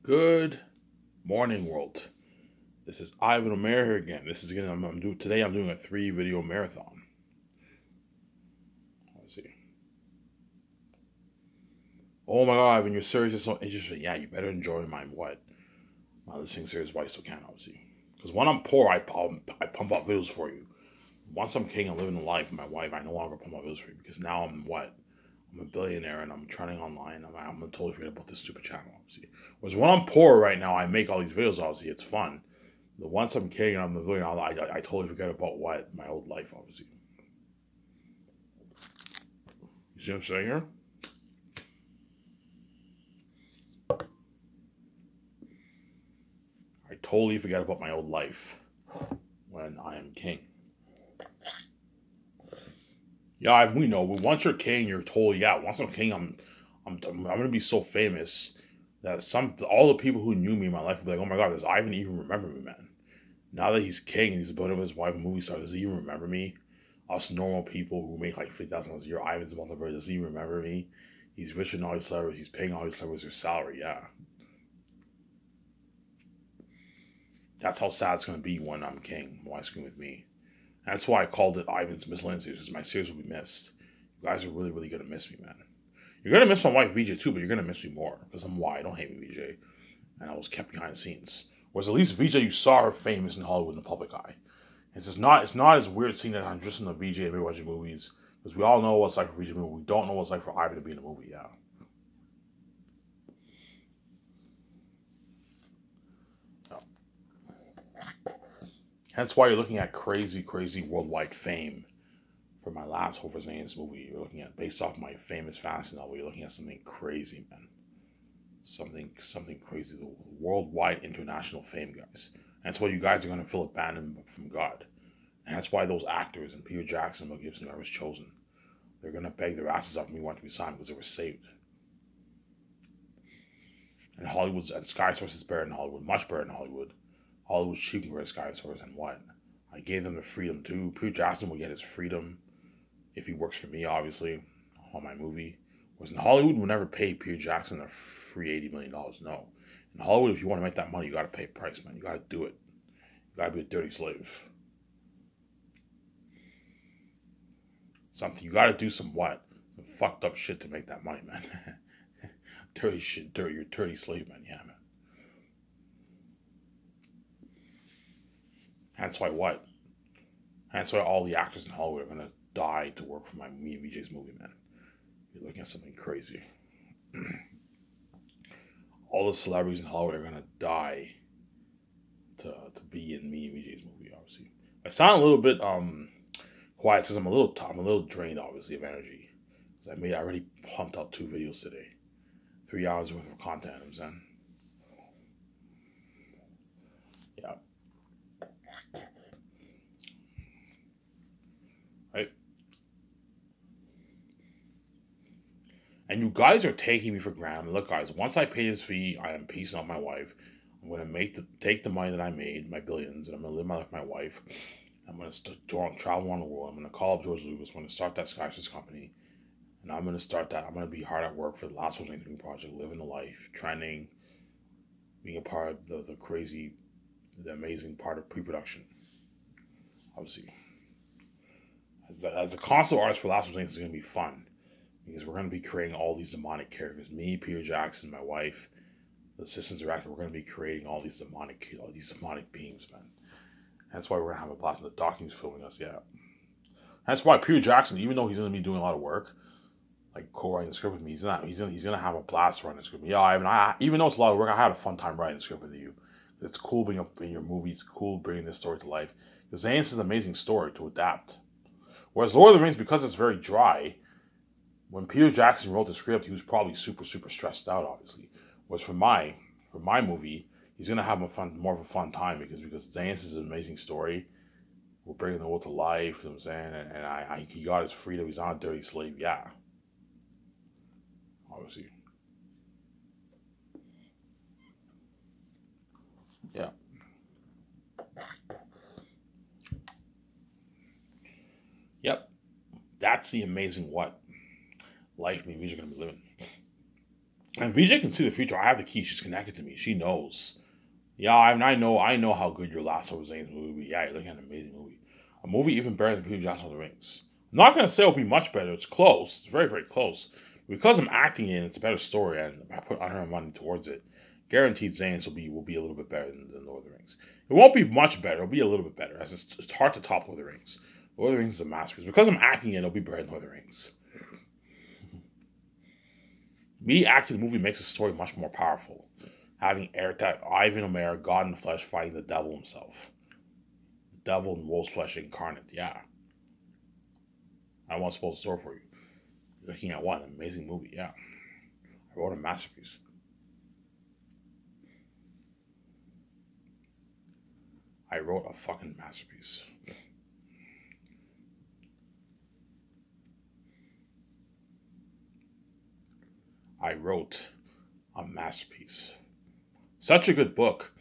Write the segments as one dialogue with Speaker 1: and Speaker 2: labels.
Speaker 1: Good morning, world. This is Ivan Omer here again. This is again. Today. I'm doing a 3-video marathon. Let's see. Oh my God, Ivan, your series is so interesting. Yeah, you better enjoy my listening series. Why so can obviously. Because when I'm poor, I pump out videos for you. Once I'm king, I'm living the life. With my wife, I no longer pump out videos for you because now I'm what? I'm a billionaire and I'm trending online. I'm gonna totally forget about this stupid channel, obviously. Whereas when I'm poor right now, I make all these videos, obviously, it's fun. But once I'm king and I'm a billionaire, I totally forget about my old life, obviously. You see what I'm saying here? I totally forget about my old life when I am king. Yeah, we know. Once you're king, you're totally Once I'm king, I'm gonna be so famous that all the people who knew me in my life will be like, oh my God, does Ivan even remember me, man? Now that he's king and he's a building his wife, a movie star, does he even remember me? Us normal people who make like $50,000 a year, Ivan's a multiverse, does he even remember me? He's rich in all his celebrities. He's paying all his celebrities their salary. Yeah, that's how sad it's gonna be when I'm king. My wife's king with me. That's why I called it Ivan's Miscellaneous Series, because my series will be missed. You guys are really, really gonna miss me, man. You're gonna miss my wife VJ too, but you're gonna miss me more because I'm why don't hate me VJ, and I was kept behind the scenes. Whereas at least VJ, you saw her famous in Hollywood in the public eye. It's not as weird seeing that I'm just in the VJ and we're watching movies because we all know what's like for VJ movie. We don't know what's like for Ivan to be in a movie. Yeah. Hence why you're looking at crazy, crazy worldwide fame for my last Hofer Zane's movie. You're looking at based off my famous fantasy novel. You're looking at something crazy, man. Something crazy. The worldwide international fame, guys. And that's why you guys are gonna feel abandoned from God. And that's why those actors and Peter Jackson, Mel Gibson, whoever was chosen, they're gonna beg their asses off me wanting to be signed because they were saved. And Hollywood's and Sky Source is better than Hollywood, much better than Hollywood. Hollywood's cheap compared to Sky Source, and what? I gave them the freedom too. Peter Jackson will get his freedom if he works for me, obviously, on my movie. Whereas in Hollywood, we'll never pay Peter Jackson a free $80 million. No. In Hollywood, if you want to make that money, you gotta pay a price, man. You gotta do it. You gotta be a dirty slave. Something you gotta do some what? Some fucked up shit to make that money, man. Dirty shit, dirty. You're a dirty slave, man. Yeah, man. That's why what? That's why all the actors in Hollywood are gonna die to work for me and VJ's movie, man. You're looking at something crazy. All the celebrities in Hollywood are gonna die to be in me and VJ's movie. Obviously, I sound a little bit quiet because I'm a little drained, obviously, of energy. Because I already pumped out 2 videos today, 3 hours worth of content. I'm saying, yeah, right. And you guys are taking me for granted. Look, guys, once I pay this fee, I am peacing out my wife. I'm gonna take the money that I made, my billions, and I'm gonna live my life with my wife. I'm gonna travel around the world. I'm gonna call up George Lucas. I'm gonna start that Skyshift company, and I'm gonna start that. I'm gonna be hard at work for the Last Hope Project, living the life, trending, being a part of the amazing part of pre-production. Obviously, as a concept artist for Last Hope, it's gonna be fun because we're gonna be creating all these demonic characters. Me, Peter Jackson, my wife, the assistants director. We're gonna be creating all these demonic beings, man. That's why we're gonna have a blast. The docum's filming us, yeah. That's why Peter Jackson, even though he's gonna be doing a lot of work, like co-writing the script with me, he's gonna have a blast writing the script with me. Yeah, even though it's a lot of work, I had a fun time writing the script with you. It's cool being up in your movie. It's cool bringing this story to life. Because Zane's is an amazing story to adapt. Whereas Lord of the Rings, because it's very dry, when Peter Jackson wrote the script, he was probably super, super stressed out, obviously. Whereas for my movie, he's gonna have more of a fun time because Zane's is an amazing story. We're bringing the world to life, you know what I'm saying? And he got his freedom. He's not a dirty slave, yeah. Obviously. Yeah. Yep. That's the amazing what life me and music are gonna be living. And VJ can see the future. I have the key. She's connected to me. She knows. Yeah, I know how good your Last of Us movie will be. Yeah, you're looking at an amazing movie. A movie even better than Peter Jackson of the Rings. I'm not going to say it'll be much better. It's close. It's very, very close. Because I'm acting in it, it's a better story, and I put my money towards it. Guaranteed Zane's will be a little bit better than Lord of the Rings. It won't be much better. It'll be a little bit better. As it's hard to top Lord of the Rings. Lord of the Rings is a masterpiece. Because I'm acting in it, it'll be better than Lord of the Rings. Me acting the movie makes the story much more powerful. Having Ivan O'Mara, God in the flesh, fighting the devil himself. The devil in wolf's flesh incarnate, yeah. I want to spoil the story for you. You're looking at what? An amazing movie, yeah. I wrote a masterpiece. I wrote a fucking masterpiece. I wrote a masterpiece. Such a good book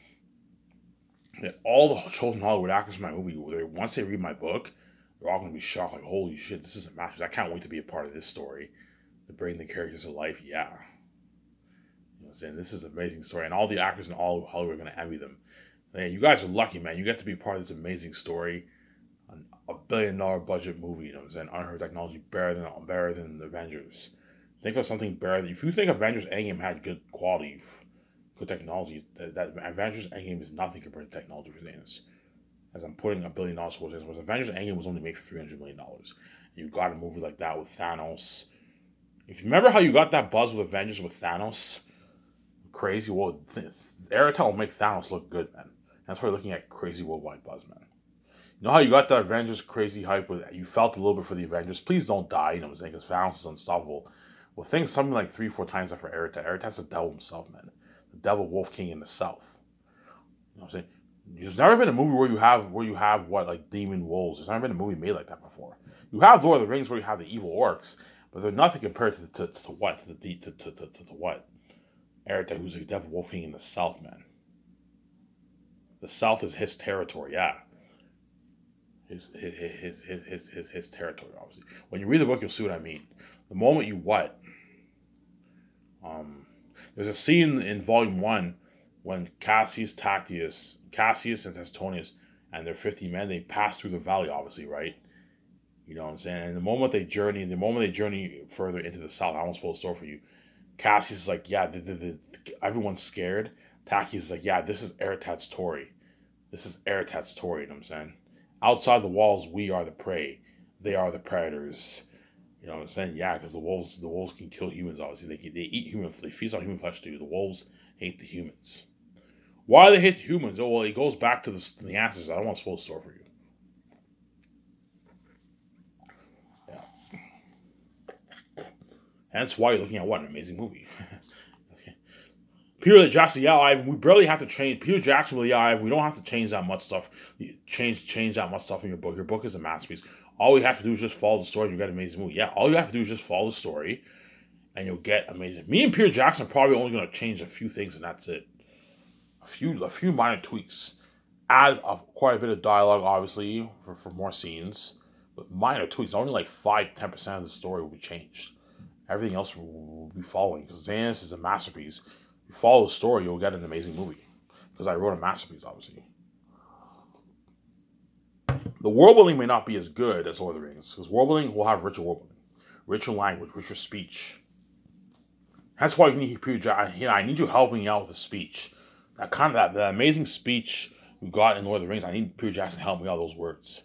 Speaker 1: that all the chosen Hollywood actors in my movie, once they read my book, they're all going to be shocked. Like, holy shit, this is a masterpiece. I can't wait to be a part of this story. To bring the characters to life, yeah. You know what I'm saying? This is an amazing story. And all the actors in all of Hollywood are going to envy them. Man, you guys are lucky, man. You get to be part of this amazing story. A $1 billion budget movie, you know what I'm saying? Unheard technology better than the Avengers. Think of something better. If you think Avengers Endgame had good quality, good technology, that Avengers Endgame is nothing compared to technology for Thanos. As I'm putting $1 billion towards this, Avengers Endgame was only made for $300 million. You got a movie like that with Thanos. If you remember how you got that buzz with Avengers with Thanos, crazy world. Airtel will make Thanos look good, man. That's why you're looking at crazy worldwide buzz, man. You know how you got the Avengers crazy hype with you felt a little bit for the Avengers. Please don't die, you know what I'm saying? Because Thanos is unstoppable. Well, think something like 3-4 times that for Airtel. Airtel's the devil himself, man. The devil Wolf King in the South. You know what I'm saying? There's never been a movie where you have what, like demon wolves. There's never been a movie made like that before. You have Lord of the Rings where you have the evil orcs, but they're nothing compared to what? To what? Airtel, who's the devil Wolf King in the South, man. The South is his territory, yeah. His territory, obviously. When you read the book, you'll see what I mean. The moment you what? There's a scene in Volume 1 when Cassius, and Testonius, and their 50 men, they pass through the valley, obviously, right? You know what I'm saying? And the moment they journey further into the south, I won't spoil the story for you. Cassius is like, yeah, everyone's scared. Tacius is like, yeah, this is Eretat's story. This is Eretat's story, you know what I'm saying? Outside the walls, we are the prey. They are the predators. You know what I'm saying? Yeah, because the wolves can kill humans, obviously. They eat human, they feast on human flesh too. The wolves hate the humans. Why do they hate the humans? Oh, well, it goes back to the answers. I don't want to spoil the story for you. Yeah. That's why you're looking at what? An amazing movie. Okay. Peter Jackson, yeah, Ivan, we barely have to change. Peter Jackson, yeah, Ivan, we don't have to change that much stuff. Change that much stuff in your book. Your book is a masterpiece. All we have to do is just follow the story and you get an amazing movie. Yeah, all you have to do is just follow the story and you'll get amazing. Me and Peter Jackson are probably only going to change a few things and that's it. A few minor tweaks. Add quite a bit of dialogue, obviously, for more scenes. But minor tweaks. Only like 5-10% of the story will be changed. Everything else will be following. Because Xanus is a masterpiece. If you follow the story, you'll get an amazing movie. Because I wrote a masterpiece, obviously. The world building may not be as good as Lord of the Rings. Because world building will have richer world building. Richer language, richer speech. That's why you need Peter Jackson. I need you helping me out with the speech. That amazing speech we got in Lord of the Rings, I need Peter Jackson to help me out with those words.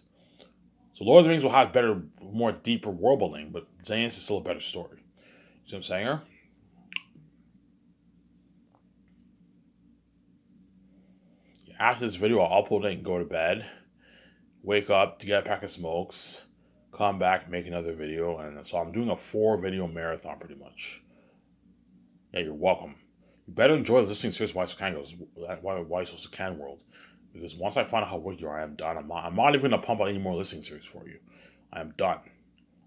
Speaker 1: So Lord of the Rings will have better, more deeper world building, but Xanus is still a better story. See what I'm saying here? After this video, I'll upload it and go to bed. Wake up to get a pack of smokes. Come back, make another video. And so I'm doing a 4-video marathon pretty much. Yeah, you're welcome. You better enjoy listening to Why So Can World. Because once I find out how good you are, I am done. I'm not even going to pump out any more listening series for you. I am done.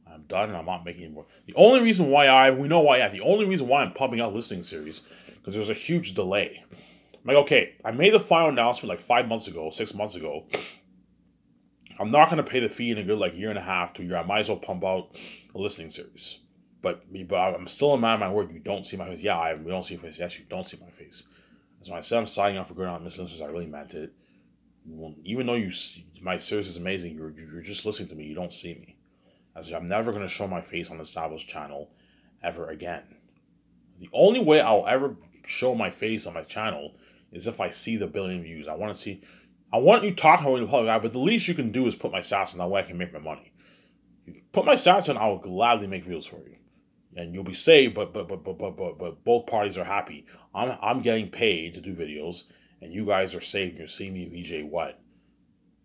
Speaker 1: I'm done and I'm not making any more. The only reason why the only reason why I'm pumping out listening series, because there's a huge delay. I'm like, okay, I made the final announcement like 6 months ago. I'm not going to pay the fee in a good like year and a half to a year. I might as well pump out a listening series. but I'm still a man of my word. You don't see my face. Yeah, we don't see your face. Yes, you don't see my face. So when I said I'm signing up for Good on Miss Listeners, I really meant it. Well, even though my service is amazing, you're just listening to me. You don't see me. As I'm never going to show my face on the established channel ever again. The only way I'll ever show my face on my channel is if I see the billion views. I want you talking about the public eye, but the least you can do is put my stats on. That way I can make my money. You put my stats on, I will gladly make videos for you, and you'll be saved. But both parties are happy. I'm getting paid to do videos, and you guys are saved. You're seeing me VJ what?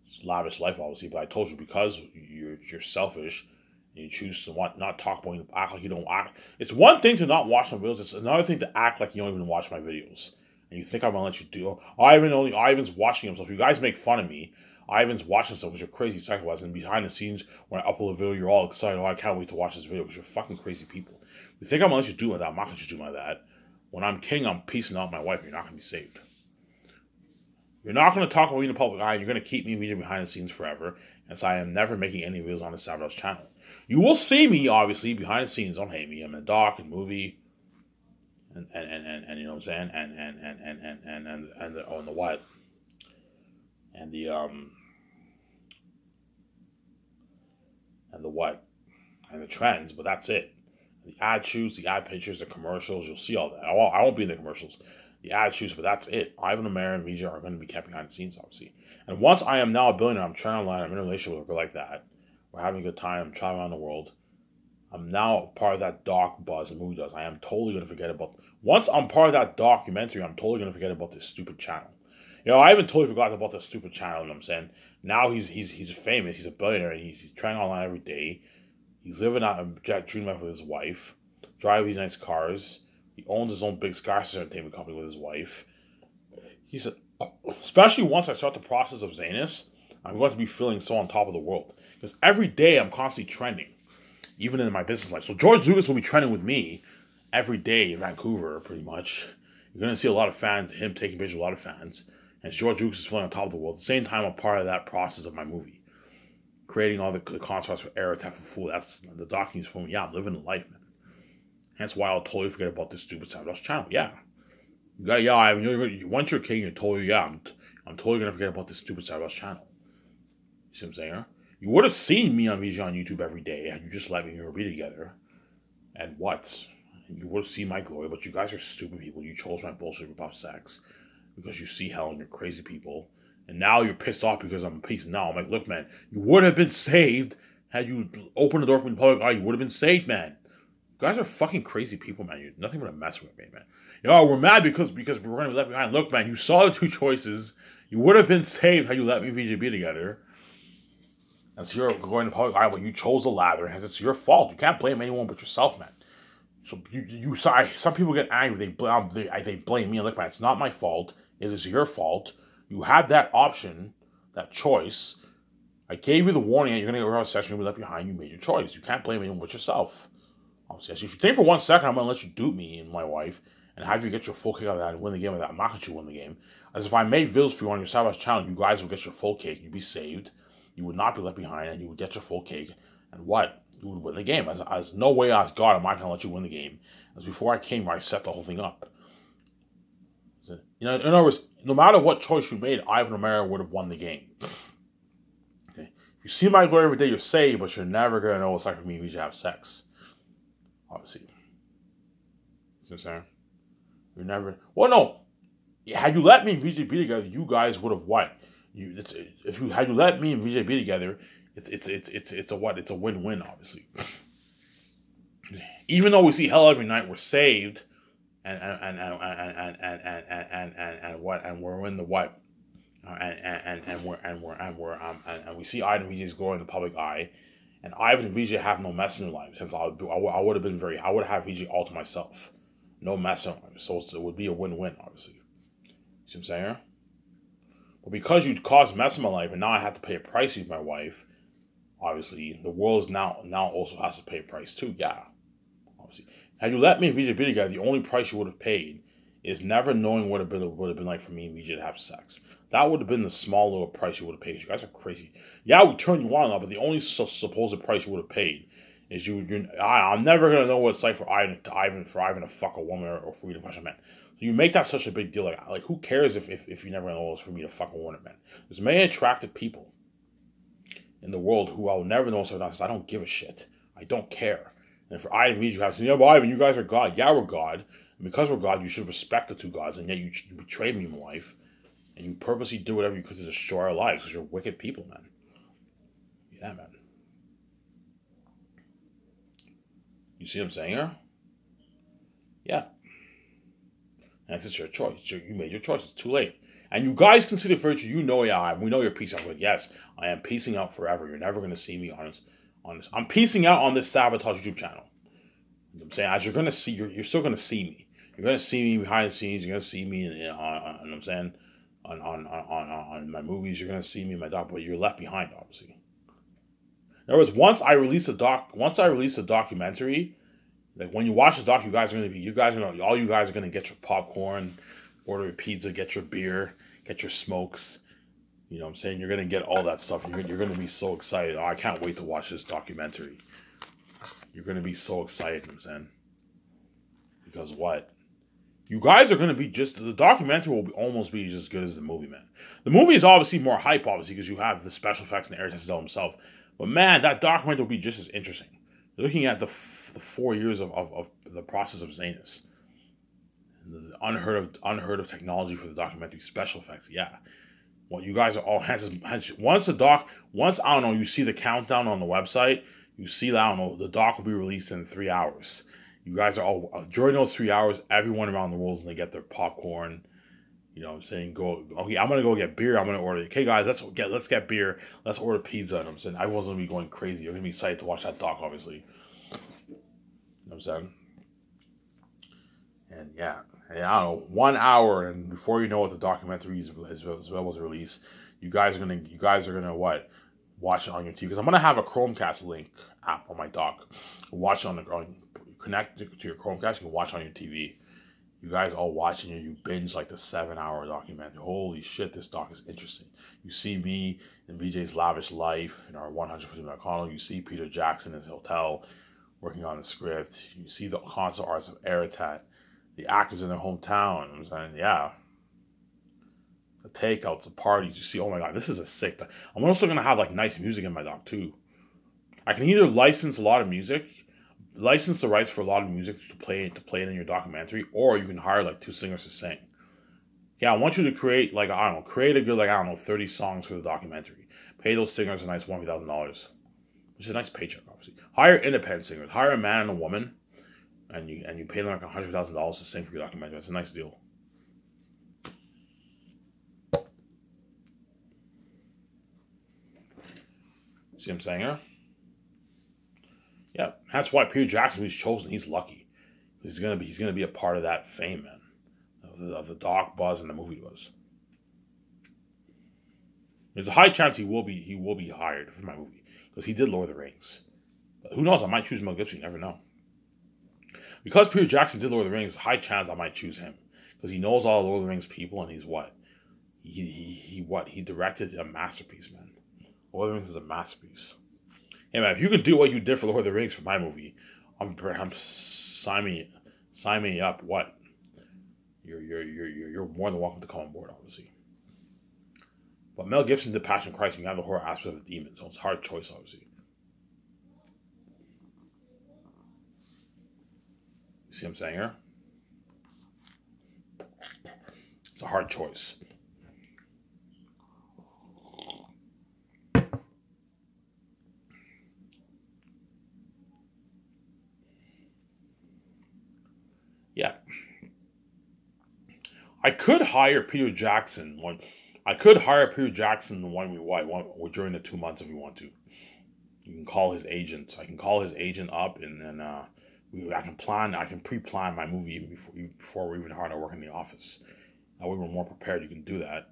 Speaker 1: It's lavish life, obviously. But I told you, because you're selfish. You choose to not talk about it, act like you don't act. It's one thing to not watch my videos. It's another thing to act like you don't even watch my videos. And you think I'm gonna let you do? Ivan's watching himself. You guys make fun of me. Ivan's watching himself because you're crazy psychopaths. And behind the scenes, when I upload a video, you're all excited. Oh, I can't wait to watch this video because you're fucking crazy people. You think I'm gonna let you do that? I'm not gonna let you do my that. When I'm king, I'm piecing out my wife. You're not gonna be saved. You're not gonna talk about me in the public eye. You're gonna keep me behind the scenes forever. And so I am never making any videos on the Savage channel. You will see me, obviously, behind the scenes. Don't hate me. I'm in a doc and movie, and you know what I'm saying, and the what, and the what, and the trends. But that's it. The ad shoots, the ad pictures, the commercials. You'll see all that. I won't be in the commercials. The ad shoots, but that's it. Ivan Amara and VJ are going to be kept behind the scenes, obviously. And once I am now a billionaire, I'm trying online. I'm in a relationship with a girl like that. We're having a good time. I'm traveling around the world. I'm now part of that doc buzz and movie does. I am totally going to forget about... Once I'm part of that documentary, I'm totally going to forget about this stupid channel. You know, I haven't totally forgotten about this stupid channel, you know what I'm saying? Now he's famous. He's a billionaire. He's trying online every day. He's living out a dream life with his wife. Drive these nice cars. He owns his own big Skyster entertainment company with his wife. He said, especially once I start the process of Zanus, I'm going to be feeling so on top of the world. Because every day I'm constantly trending, even in my business life. So George Lucas will be trending with me every day in Vancouver, pretty much. You're going to see a lot of fans, him taking pictures with a lot of fans. And George Lucas is feeling on top of the world. At the same time, I'm part of that process of my movie. Creating all the constructs for Era, Tef, Fool. That's the docu's film. Yeah, I'm living the life, man. Hence why I'll totally forget about this stupid Savage channel. Yeah. I mean, once you're king, you're totally, I'm totally going to forget about this stupid Savage channel. You see what I'm saying? Huh? You would have seen me on VJ on YouTube every day had you just let me and be together. And what? You would have seen my glory, but you guys are stupid people. You chose my bullshit about sex because you see hell and you're crazy people. And now you're pissed off because I'm a piece. Now I'm like, look, man, you would have been saved had you opened the door for me in public eye. You would have been saved, man. You guys are fucking crazy people, man. You're nothing but a mess with me, man. We're mad because we were going to be left behind. Look, man, you saw the two choices. You would have been saved had you let me and VJ be together. And so you're going to public eye, but you chose the ladder, and it's your fault. You can't blame anyone but yourself, man. So some people get angry. They blame me. Look, man, it's not my fault. It is your fault. You had that option, that choice. I gave you the warning that you're going to get around a session, you'll be left behind. You made your choice. You can't blame anyone but yourself. Obviously, so if you think for 1 second I'm going to let you dupe me and my wife and have you get your full kick out of that and win the game of that, I'm not going to let you win the game. As if I made videos for you on your Savage channel, you guys would get your full cake. You'd be saved. You would not be left behind, and you would get your full cake. And what? You would win the game. As no way as God am I going to let you win the game. As before I came, I set the whole thing up. So, in other words, no matter what choice you made, Ivan Romero would have won the game. Okay? If you see my glory every day, you're saved, but you're never going to know what it's like for me to have sex. Obviously. See what I'm saying? You're never... Well, no. Had you let me and VJ be together, you guys would have what? Had you let me and VJ be together, it's a what? It's a win-win, obviously. Even though we see hell every night, we're saved, and what? And we're in the what? And we see Ivan and VJ's glory in the public eye, and Ivan and VJ have no mess in their lives. Hence, I would have had VJ all to myself, no mess in life. So it would be a win-win, obviously. See what I'm saying? But because you caused mess in my life, and now I have to pay a price with my wife, obviously, the world is now also has to pay a price too. Yeah, obviously. Had you let me and VJ be together, the only price you would have paid is never knowing what it would have been like for me and VJ to have sex. That would have been the small little price you would have paid. You guys are crazy. Yeah, we turned you on, but the only supposed price you would have paid Is I'm never gonna know what it's like for Ivan to fuck a woman or for me to fuck a man. So you make that such a big deal, like who cares if you never know it's for me to fuck a woman, man? There's many attractive people in the world who I'll never know something else. I don't give a shit. I don't care. And for Ivan, you have to say, yeah, but Ivan, you guys are God. Yeah, we're God. And because we're God, you should respect the two gods. And yet you betrayed me, my wife. And you purposely do whatever you could to destroy our lives because you're wicked people, man. Yeah, man. You see what I'm saying here? Yeah. And that's just your choice. You made your choice. It's too late. And you guys consider virtue. You know, yeah, we know you're peacing out. But yes, I am peacing out forever. You're never going to see me on this. I'm peacing out on this Sabotage YouTube channel. You know what I'm saying? As you're going to see, you're still going to see me. You're going to see me behind the scenes. You're going to see me on I'm saying, on my movies. You're going to see me in my doc, but you're left behind, obviously. In other words, once I release a documentary, like when you watch the doc, all you guys are gonna get your popcorn, order your pizza, get your beer, get your smokes. You know what I'm saying? You're gonna get all that stuff. You're gonna be so excited. Oh, I can't wait to watch this documentary. You're gonna be so excited, you know what I'm saying? Because what? You guys are gonna be the documentary will almost be just as good as the movie, man. The movie is obviously more hype, obviously, because you have the special effects and Eric Tessel himself. But man, that documentary will be just as interesting. You're looking at the 4 years of the process of Zanus. The unheard of technology for the documentary special effects. Yeah. Well, you guys are all once I don't know, you see the countdown on the website, you see that, I don't know, the doc will be released in 3 hours. You guys are all, during those 3 hours, everyone around the world is going to get their popcorn. You know what I'm saying? Okay, I'm going to go get beer. I'm going to order. Okay, guys, let's get beer. Let's order pizza. You know what I'm saying? Everyone's going to be going crazy. You're going to be excited to watch that doc, obviously. You know what I'm saying? And yeah, and I don't know, 1 hour, and before you know it, the documentary is available to release. You guys are gonna what? Watch it on your TV, because I'm gonna have a Chromecast link app on my dock. Watch it connect it to your Chromecast. You can watch it on your TV. You guys all watching it, you binge like the 7-hour documentary. Holy shit, this doc is interesting. You see me in BJ's lavish life in our 150 McConnell. You see Peter Jackson in his hotel working on the script. You see the concert arts of Aratat, the actors in their hometown. I'm saying, yeah. The takeouts, the parties. You see, oh my god, this is a sick doc. I'm also going to have like nice music in my doc too. I can either license a lot of music, license the rights for a lot of music to play it in your documentary, or you can hire like 2 singers to sing. Yeah, I want you to create like, I don't know, create a good like, I don't know, 30 songs for the documentary. Pay those singers a nice $1,000, which is a nice paycheck, obviously. Hire independent singers. Hire a man and a woman, and you pay them like $100,000 to sing for your documentary. That's a nice deal. See what I'm saying here? Yeah, that's why Peter Jackson, who's chosen, he's lucky. He's gonna be a part of that fame, man, of the doc buzz and the movie buzz. There's a high chance he will be hired for my movie because he did Lord of the Rings. But who knows? I might choose Mel Gibson. You never know. Because Peter Jackson did Lord of the Rings, high chance I might choose him because he knows all the Lord of the Rings people, and he's what? He directed a masterpiece, man. Lord of the Rings is a masterpiece. Hey man, if you could do what you did for Lord of the Rings for my movie, I'm sign me up. What? You're more than welcome to come on board, obviously. But Mel Gibson did Passion Christ, and you have the horror aspect of the demon, so it's a hard choice, obviously. You see what I'm saying here? It's a hard choice. Yeah. I could hire Peter Jackson during the 2 months if we want to. You can call his agent. I can call his agent up, and then I can pre-plan my movie even before we even hard to work in the office. That way we're more prepared. You can do that.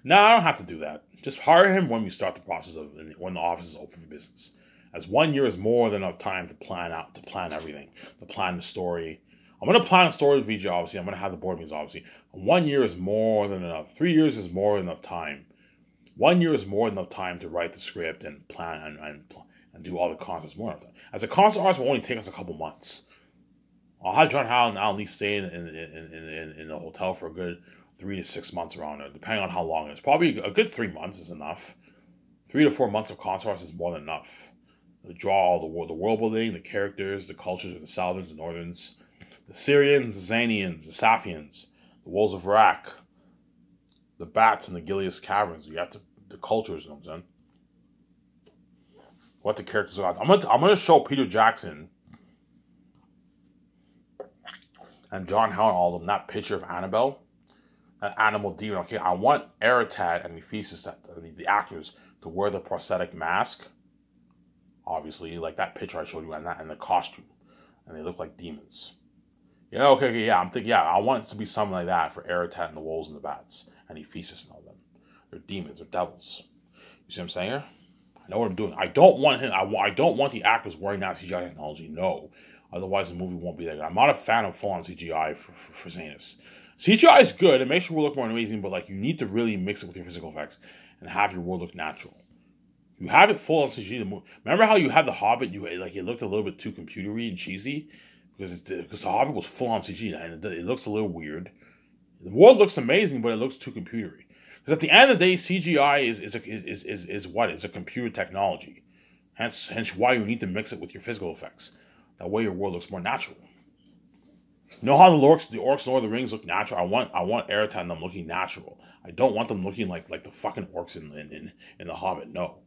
Speaker 1: No, I don't have to do that. Just hire him when we start the process when the office is open for business. As 1 year is more than enough time to plan everything, to plan the story. I'm going to plan a story with VJ, obviously. I'm going to have the board meetings, obviously. 1 year is more than enough. 3 years is more than enough time. 1 year is more than enough time to write the script and plan and do all the concerts more of them. As a concert artist, will only take us a couple months. I'll have John Howell at least stay in a hotel for a good 3 to 6 months around it, depending on how long it is. Probably a good 3 months is enough. 3 to 4 months of concert artists is more than enough. To draw all the world building, the characters, the cultures of the Southerns, the Northerns, the Syrians, the Zanians, the Safians, the Wolves of Iraq, the Bats in the Gilead Caverns. You have the cultures, you know what I'm saying? What the characters are. I'm gonna show Peter Jackson and John Howard, all of them, that picture of Annabelle, that animal demon. Okay, I want Eretat and Ephesus, the actors, to wear the prosthetic mask. Obviously, like that picture I showed you, and the costume, and they look like demons. Yeah, okay, yeah. I'm thinking, yeah, I want it to be something like that for Eretat and the Wolves and the Bats and Ephesus and all them. They're demons, they're devils. You see what I'm saying here? I know what I'm doing. I don't want him. I don't want the actors wearing that CGI technology. No, otherwise the movie won't be that good. I'm not a fan of full-on CGI for Zanus. CGI is good. It makes your world look more amazing, but like you need to really mix it with your physical effects and have your world look natural. You have it full on CG. Remember how you had the Hobbit? It looked a little bit too computery and cheesy because the Hobbit was full on CG and it looks a little weird. The world looks amazing, but it looks too computery. Because at the end of the day, CGI is what? It's a computer technology. Hence why you need to mix it with your physical effects. That way your world looks more natural. You know how the orcs in Lord of the Rings look natural? I want Eretat and them looking natural. I don't want them looking like the fucking orcs in the Hobbit. No.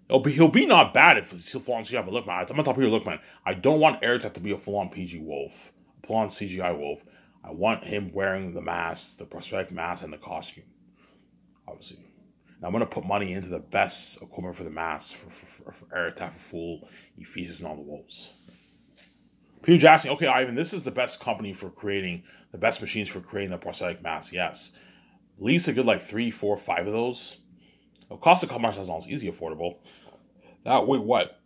Speaker 1: He'll be not bad if he'll full on CGI, but look, man, I'm gonna tell people, look, man, I don't want Eretat to be a full on PG wolf, a full on CGI wolf. I want him wearing the mask, the prosthetic mask, and the costume, obviously. And I'm gonna put money into the best equipment for the mask for Eretat, for Fool, Ephesus, and all the wolves. Peter Jackson, okay, Ivan, this is the best company for creating the best machines for creating the prosthetic mask. Yes, at least a good like 3, 4, 5 of those. It'll cost a couple much dollars. Easy, affordable. That way, what?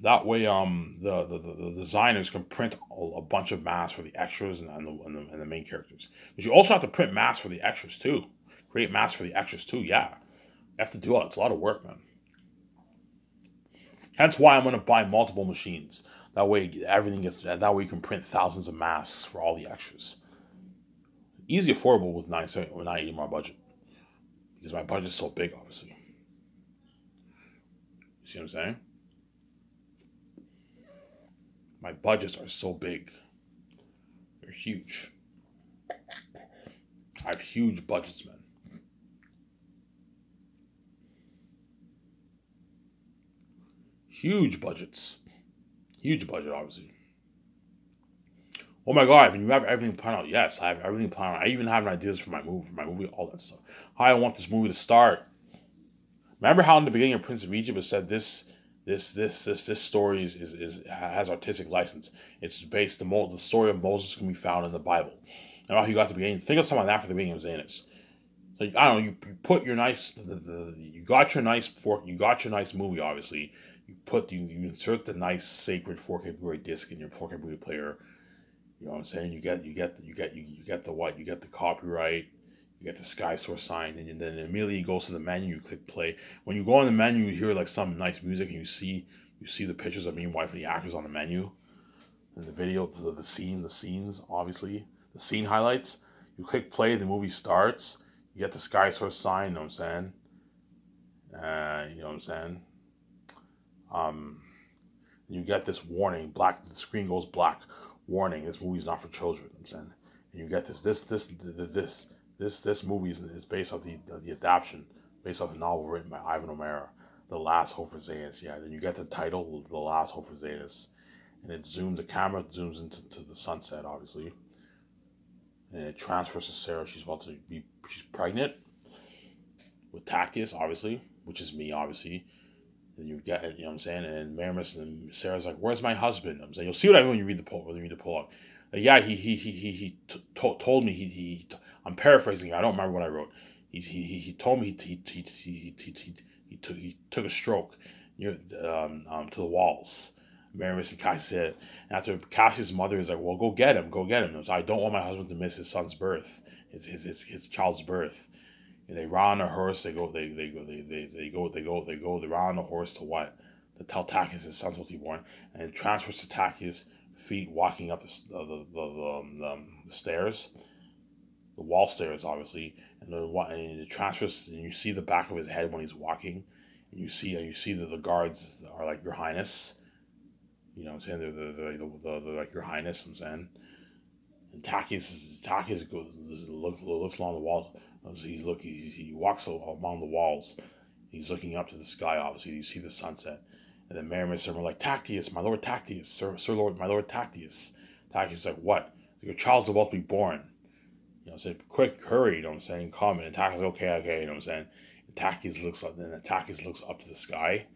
Speaker 1: That way, the designers can print a bunch of masks for the extras and the main characters. Because you also have to print masks for the extras too. Create masks for the extras too. Yeah, you have to do all. It's a lot of work, man. Hence why I'm going to buy multiple machines. That way, everything gets. That way, you can print thousands of masks for all the extras. Easy, affordable with $980 more budget. Because my budget's so big, obviously. You see what I'm saying? My budgets are so big. They're huge. I have huge budgets, man. Huge budgets. Huge budget, obviously. Oh my God, when you have everything planned out, yes, I have everything planned out. I even have ideas for my movie, all that stuff. How I want this movie to start. Remember how in the beginning of Prince of Egypt it said this story has artistic license. It's based the story of Moses can be found in the Bible. And how you got to the beginning. Think of something like that for the beginning of Zanus. So I don't know. You put your nice you got your nice movie. Obviously, you insert the nice sacred 4K Blu-ray disc in your 4K Blu-ray player. You know what I'm saying? You get the what? You get the copyright. You get the Sky Source sign, and then immediately it goes to the menu. You click play. When you go on the menu, you hear like some nice music, and you see the pictures of me and wife and the actors on the menu, and the video, the scenes, obviously the scene highlights. You click play, the movie starts. You get the Sky Source sign. You know what I'm saying? You know what I'm saying? You get this warning. Black. The screen goes black. Warning: this movie is not for children. You know what I'm saying? And you get this movie is based off the adaptation, based off a novel written by Ivan O'Mara, The Last Hope for Zanus. Yeah, then you get the title, The Last Hope for Zanus, and the camera zooms into the sunset, obviously, and it transfers to Sarah. She's pregnant with Tactius, obviously, which is me, obviously. And you get it, you know what I'm saying? And Maramus and Sarah's like, "Where's my husband?" I'm saying, you'll see what I mean when you read the prologue. Yeah, he told me I'm paraphrasing. I don't remember what I wrote. He told me he took a stroke to the walls. Maramus and Cassius said, and after Cassius' mother is like, "Well, go get him." So I don't want my husband to miss his son's birth, his child's birth. And they ride on a horse. They go. They ride on a horse to what? To tell Takis his son's supposed to be born, and it transfers to Takis' feet walking up the stairs, the wall stairs, obviously, and it transfers, and you see the back of his head when he's walking, and you see that the guards are like, Your Highness. You know what I'm saying? They're like, Your Highness, I'm saying. And Takis looks along the walls. He walks along the walls. He's looking up to the sky, obviously. You see the sunset. And then Merry and like, Tactius, my lord Tactius, Sir Lord, my lord Tactius. Tactius is like, what? Your child's about to be born. You know, say, quick, hurry, you know what I'm saying? Come. And Tactius, okay, you know what I'm saying? And Tactius looks up, and then Tactius looks up to the sky.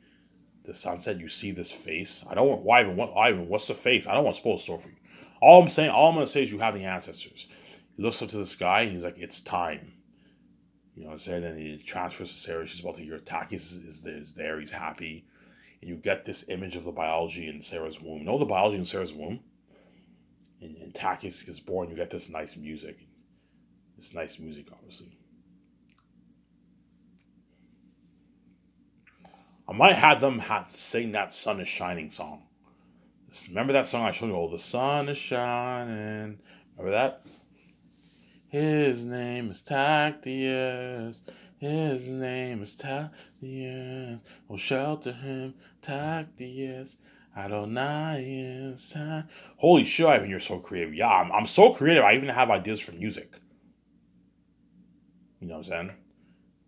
Speaker 1: The sunset, you see this face. Ivan, what's the face? I don't want to spoil the story for you. All I'm going to say is you have the ancestors. He looks up to the sky, and he's like, it's time. You know what I'm saying? And he transfers to Sarah. She's about to hear Tactius is there. He's happy. And you get this image of the biology in Sarah's womb. You know the biology in Sarah's womb? And Tactius gets born. You get this nice music. This nice music, obviously. I might have them sing that Sun is Shining song. Remember that song I showed you? Oh, the sun is shining. Remember that? His name is Tactius. His name is Tactius. Oh, shelter him, Tactius. Adonai is time. Holy shit, Ivan, you're so creative. Yeah, I'm so creative. I even have ideas for music. You know what I'm saying?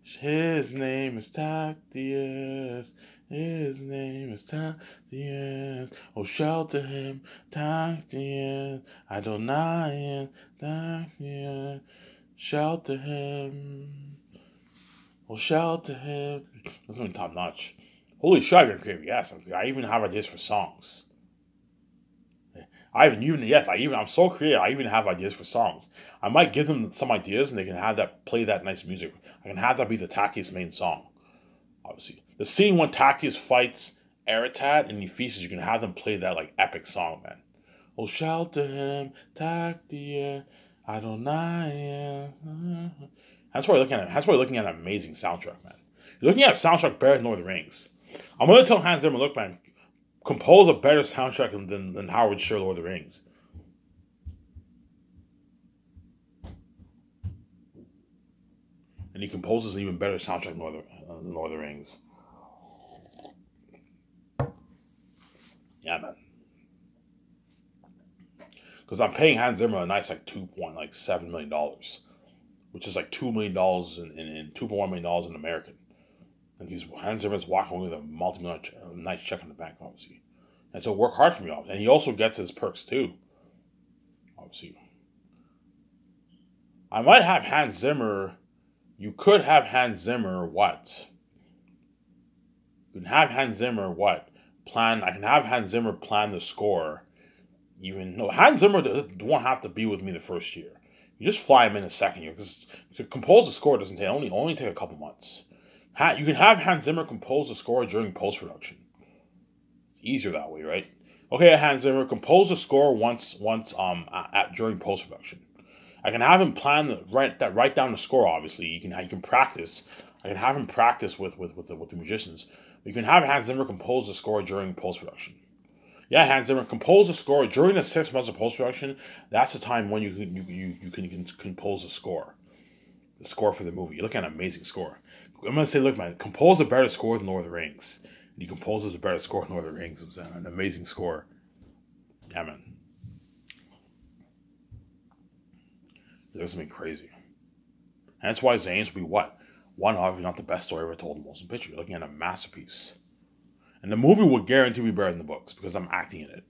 Speaker 1: His name is Tactius. His name is Tactius. Oh, shelter him, Tactius. Adonai, Tactius. Shelter him. Oh, shelter him. That's really top notch. Holy shit, you're creative. Yes, I even have ideas for songs. I'm so creative. I even have ideas for songs. I might give them some ideas, and they can have that play that nice music. I can have that be the Tactius main song. Obviously, the scene when Tactius fights Aratat and Ephesus, you can have them play that like epic song, man. Oh, shelter him, Tactius, Adonai. That's why you're looking at. That's why you're looking at an amazing soundtrack, man. You're looking at a soundtrack better than Lord of the Rings. I'm gonna tell Hans Zimmer, look, man, compose a better soundtrack than Howard Shore Lord of the Rings. And he composes an even better soundtrack than Lord of the Rings. Yeah, man. Because I'm paying Hans Zimmer a nice like $2.7 million, which is like $2 million in $2.1 million in American. And Hans Zimmer's walking away with a multi-million nice check in the bank, obviously. And so work hard for me, obviously. And he also gets his perks too, obviously. I might have Hans Zimmer. You could have Hans Zimmer what? You can have Hans Zimmer what? I can have Hans Zimmer plan the score. Hans Zimmer won't have to be with me the first year. You just fly him in the second year, because to compose a score doesn't take only take a couple months. You can have Hans Zimmer compose a score during post production. It's easier that way, right? Okay, Hans Zimmer, compose a score during post production. I can have him write down the score. Obviously, you can practice. I can have him practice with the musicians. You can have Hans Zimmer compose the score during post production. Yeah, Hans Zimmer, compose a score during the 6 months of post production. That's the time when you can compose a score, the score for the movie. You're looking at an amazing score. I'm gonna say, look, man, compose a better score than Lord of the Rings. And he composes a better score than Lord of the Rings. I'm saying, an amazing score. Yeah, man. There's something crazy. And that's why Zane's will be what? One of, if not the best story ever told in motion picture. You're looking at a masterpiece. And the movie will guarantee be better than the books because I'm acting in it.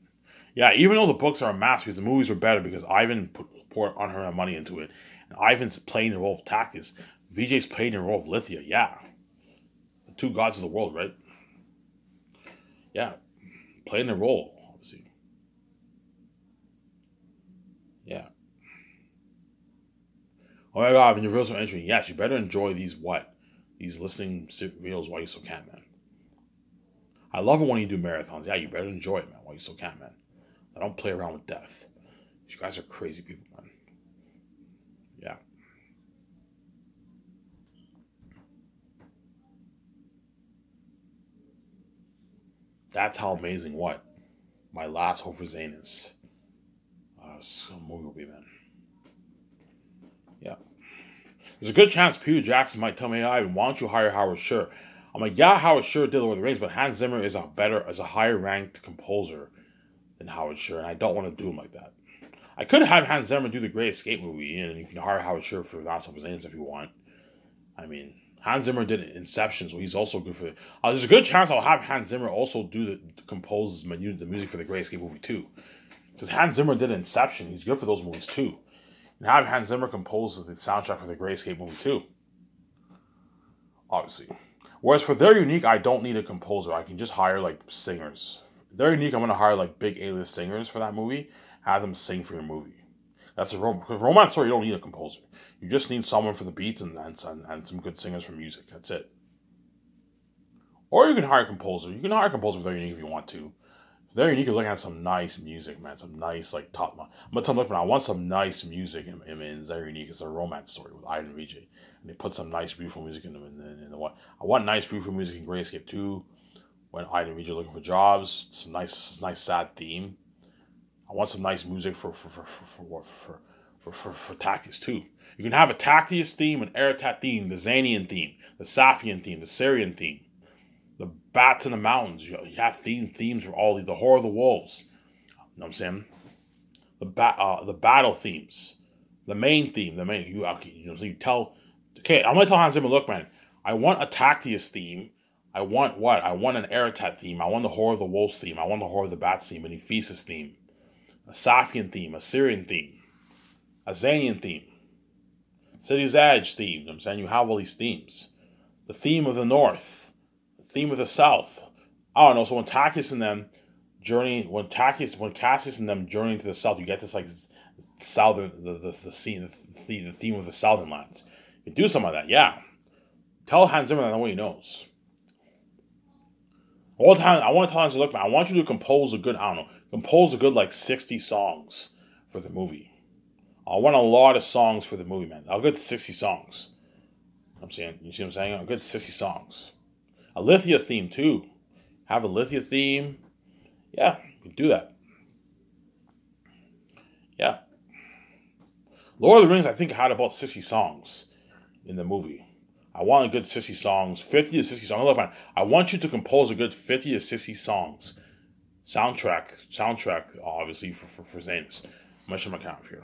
Speaker 1: Yeah, even though the books are a masterpiece, the movies are better because Ivan poured unheard money into it. And Ivan's playing the role of Tactius. VJ's playing the role of Lithia. Yeah. The two gods of the world, right? Yeah. Playing the role, obviously. Yeah. Oh my god, when you reveal some entry, yes, you better enjoy these listening videos while you still can, man. I love it when you do marathons. Yeah, you better enjoy it, man, while you still can, man. I don't play around with death. You guys are crazy people, man. Yeah. That's how amazing what my last hope for Zanus movie will be, man. Yeah. There's a good chance Peter Jackson might tell me, "Hey, Ivan, why don't you hire Howard Shore?" I'm like, yeah, Howard Shore did Lord of the Rings, but Hans Zimmer is a higher ranked composer than Howard Shore, and I don't want to do him like that. I could have Hans Zimmer do the Great Escape movie, and you can hire Howard Shore for Last of Us if you want. I mean, Hans Zimmer did Inception, so he's also good for it. There's a good chance I'll have Hans Zimmer also compose the music for the Great Escape movie too. Because Hans Zimmer did Inception, he's good for those movies too. And have Hans Zimmer compose the soundtrack for the Great Escape movie too. Obviously. Whereas for They're Unique, I don't need a composer. I can just hire like singers. They're Unique, I'm going to hire like big A-list singers for that movie. Have them sing for your movie. That's a romance story. You don't need a composer. You just need someone for the beats and some good singers for music. That's it. Or you can hire a composer. You can hire a composer for They're Unique if you want to. For They're Unique, you're looking at some nice music, man. Some nice like top. I'm gonna tell them, look, man, I want some nice music in They're Unique. It's a romance story with Iden and Vijay. And they put some nice, beautiful music in them. And what I want nice, beautiful music in Great Escape 2. When Iden and Vijay are looking for jobs, it's a nice, sad theme. I want some nice music for Tactius too. You can have a Tactius theme, an Aratat theme, the Xanian theme, the Safian theme, the Syrian theme, the Bats in the Mountains. You have themes for all these. The Horror of the Wolves. You know what I'm saying? The battle themes, the main theme, you tell. Okay, I'm gonna tell Hans Zimmer, look, man, I want a Tactius theme. I want what? I want an Aratat theme. I want the Horror of the Wolves theme. I want the Horror of the Bats theme, an Ephesus theme, a Safian theme, a Syrian theme, a Xanian theme, City's Edge theme. I'm saying you have all these themes. The theme of the North, the theme of the South. I don't know. So when Cassius and them journey to the South, you get this like southern the theme of the Southern lands. You do some of that, yeah. Tell Hans Zimmer that way he knows. All the time, I want to tell Hans Zimmer, look, man, I want you to compose a good like 60 songs for the movie. I want a lot of songs for the movie, man. A good 60 songs. I'm saying, you see what I'm saying? A good 60 songs. A Lithia theme too. Have a Lithia theme. Yeah, you can do that. Yeah. Lord of the Rings, I think, had about 60 songs in the movie. I want a good 60 songs, 50 to 60 songs. Look, man, I want you to compose a good 50 to 60 songs. Soundtrack, obviously, for Zanus. I'm going to show my count here.